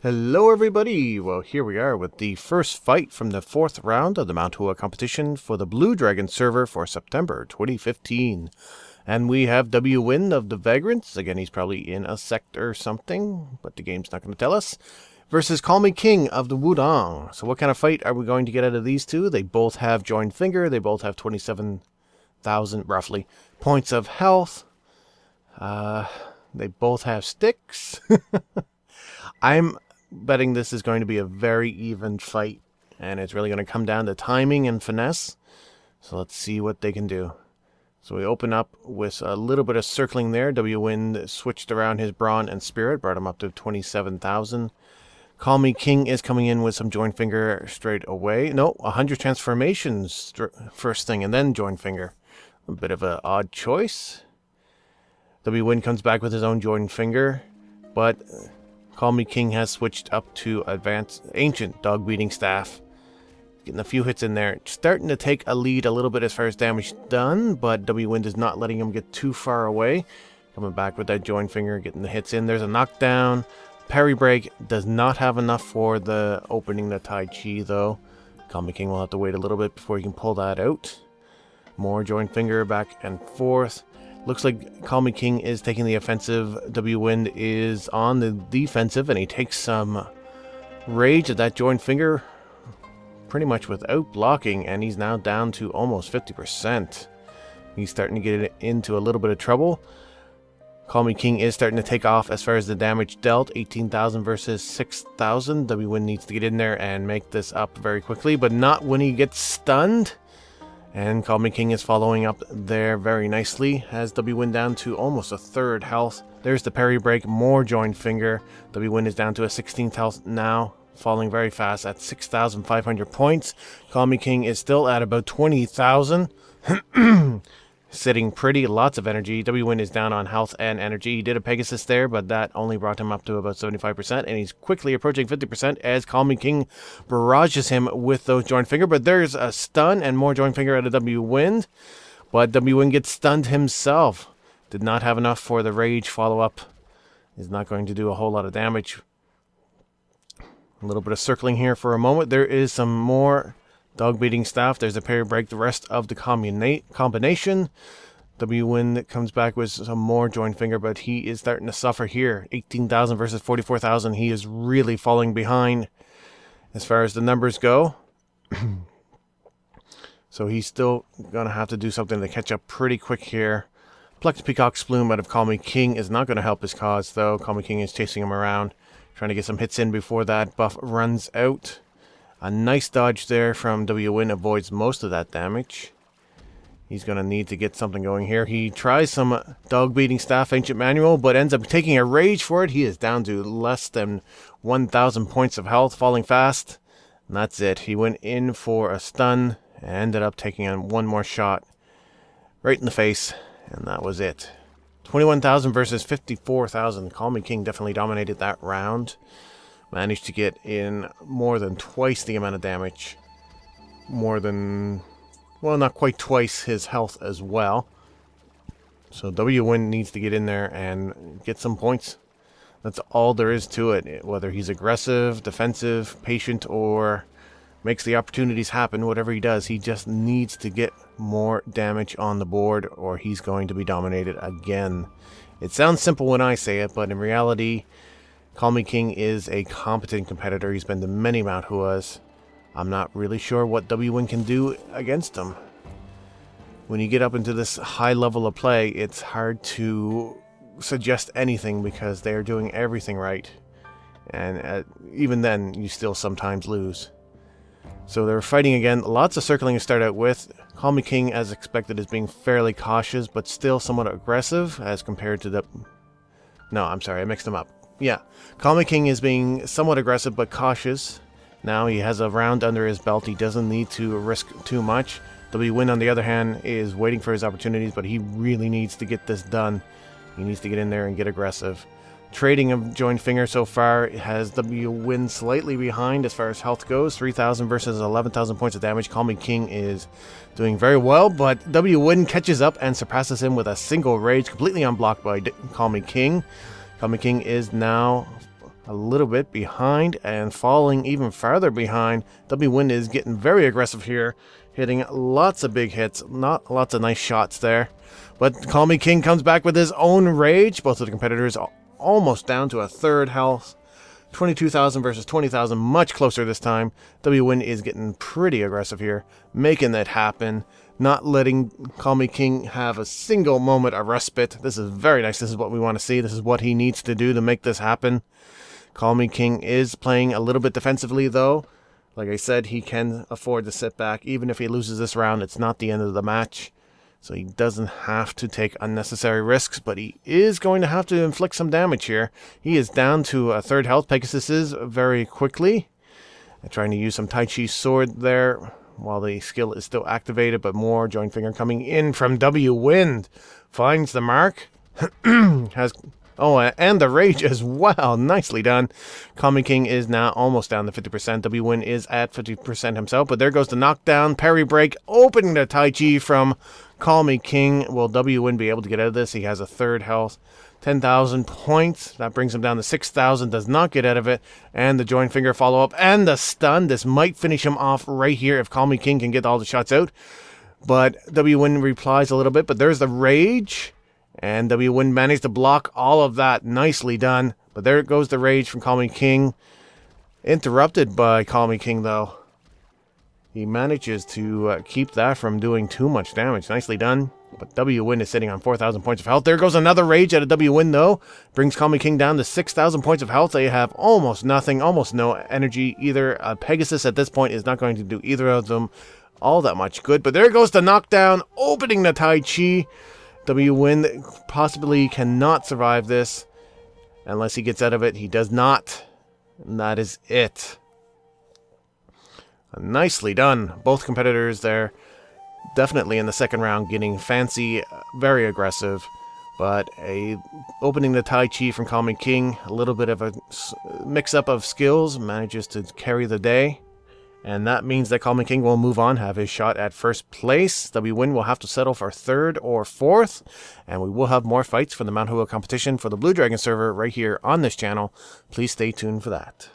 Hello everybody! Well, here we are with the first fight from the 4th round of the Mount Hua competition for the Blue Dragon server for September 2015. And we have WWind of the Vagrants. Again, he's probably in a sect or something, but the game's not going to tell us. Versus CallMeKing of the Wudong. So what kind of fight are we going to get out of these two? They both have joined finger. They both have 27,000, roughly, points of health. They both have sticks. I'm betting this is going to be a very even fight, and it's really going to come down to timing and finesse. So let's see what they can do. So we open up with a little bit of circling there. WWind switched around his Brawn and Spirit, brought him up to 27,000. CallMeKing is coming in with some joint finger straight away. No, 100 transformations first thing, and then joint finger. A bit of an odd choice. WWind comes back with his own joint finger, but CallMeKing has switched up to advanced ancient dog beating staff. Getting a few hits in there. Starting to take a lead a little bit as far as damage done, but WWind is not letting him get too far away. Coming back with that joint finger, getting the hits in. There's a knockdown. Parry break does not have enough for the opening the Tai Chi though. CallMeKing will have to wait a little bit before he can pull that out. More joint finger back and forth. Looks like CallMeKing is taking the offensive. WWind is on the defensive, and he takes some rage at that joint finger pretty much without blocking, and he's now down to almost 50%. He's starting to get into a little bit of trouble. CallMeKing is starting to take off as far as the damage dealt. 18,000 versus 6,000. WWind needs to get in there and make this up very quickly, but not when he gets stunned. And CallMeKing is following up there very nicely. Has WWind down to almost a third health. There's the parry break, more joint finger. WWind is down to a 16th health now, falling very fast at 6,500 points. CallMeKing is still at about 20,000. Sitting pretty, lots of energy. WWind is down on health and energy. He did a Pegasus there, but that only brought him up to about 75%, and he's quickly approaching 50% as CallMeKing barrages him with those joint finger. But there's a stun and more joint finger out of WWind, but WWind gets stunned himself. Did not have enough for the rage follow-up. Is not going to do a whole lot of damage. A little bit of circling here for a moment. There is some more dog beating staff. There's a parry break. The rest of the combination. WWind comes back with some more joint finger, but he is starting to suffer here. 18,000 versus 44,000. He is really falling behind as far as the numbers go. So he's still going to have to do something to catch up pretty quick here. Plucked Peacock's Plume out of CallMeKing is not going to help his cause, though. CallMeKing is chasing him around, trying to get some hits in before that buff runs out. A nice dodge there from WWind, avoids most of that damage. He's going to need to get something going here. He tries some dog beating staff ancient manual, but ends up taking a rage for it. He is down to less than 1,000 points of health, falling fast. And that's it. He went in for a stun and ended up taking on one more shot right in the face, and that was it. 21,000 versus 54,000. CallMeKing definitely dominated that round. Managed to get in more than twice the amount of damage. More than, well, not quite twice his health as well. So WWind needs to get in there and get some points. That's all there is to it. Whether he's aggressive, defensive, patient, or makes the opportunities happen, whatever he does, he just needs to get more damage on the board, or he's going to be dominated again. It sounds simple when I say it, but in reality, CallMeKing is a competent competitor. He's been to many Mount Huas. I'm not really sure what WWind can do against him. When you get up into this high level of play, it's hard to suggest anything because they are doing everything right. And even then, you still sometimes lose. So they're fighting again. Lots of circling to start out with. CallMeKing, as expected, is being fairly cautious, but still somewhat aggressive as compared to the... No, I'm sorry, I mixed them up. Yeah, CallMeKing is being somewhat aggressive but cautious. Now he has a round under his belt. He doesn't need to risk too much. WWind, on the other hand, is waiting for his opportunities, but he really needs to get this done. He needs to get in there and get aggressive. Trading of joint finger so far has WWind slightly behind as far as health goes. 3,000 versus 11,000 points of damage. CallMeKing is doing very well, but WWind catches up and surpasses him with a single rage, completely unblocked by CallMeKing. CallMeKing is now a little bit behind and falling even farther behind. WWind is getting very aggressive here, hitting lots of big hits, not lots of nice shots there. But CallMeKing comes back with his own rage. Both of the competitors are almost down to a third health. 22,000 versus 20,000, much closer this time. WWind is getting pretty aggressive here, making that happen, not letting CallMeKing have a single moment of respite. This is very nice. This is what we want to see. This is what he needs to do to make this happen. CallMeKing is playing a little bit defensively, though. Like I said, he can afford to sit back. Even if he loses this round, it's not the end of the match. So he doesn't have to take unnecessary risks, but he is going to have to inflict some damage here. He is down to a third health. Pegasus is very quickly. Trying to use some Tai Chi sword there while the skill is still activated, but more joint finger coming in from WWind. Finds the mark. And the rage as well. Nicely done. CallMeKing is now almost down to 50%. WWind is at 50% himself, but there goes the knockdown. Parry break, opening the Tai Chi from CallMeKing. Will WWind be able to get out of this? He has a third health. 10,000 points. That brings him down to 6,000. Does not get out of it. And the joint finger follow-up and the stun. This might finish him off right here if CallMeKing can get all the shots out. But WWind replies a little bit, but there's the rage. And WWind managed to block all of that. Nicely done. But there goes the rage from CallMeKing. Interrupted by CallMeKing, though. He manages to keep that from doing too much damage. Nicely done. But WWind is sitting on 4,000 points of health. There goes another rage out of WWind, though. Brings CallMeKing down to 6,000 points of health. They have almost nothing, almost no energy either. Pegasus at this point is not going to do either of them all that much good. But there goes the knockdown, opening the Tai Chi. WWind possibly cannot survive this unless he gets out of it. He does not. And that is it. Nicely done. Both competitors there definitely in the second round getting fancy, very aggressive. But opening the Tai Chi from CallMeKing, a little bit of a mix-up of skills, manages to carry the day. And that means that CallMeKing will move on, have his shot at first place. WWind will have to settle for third or fourth. And we will have more fights for the Mount Hua competition for the Blue Dragon server right here on this channel. Please stay tuned for that.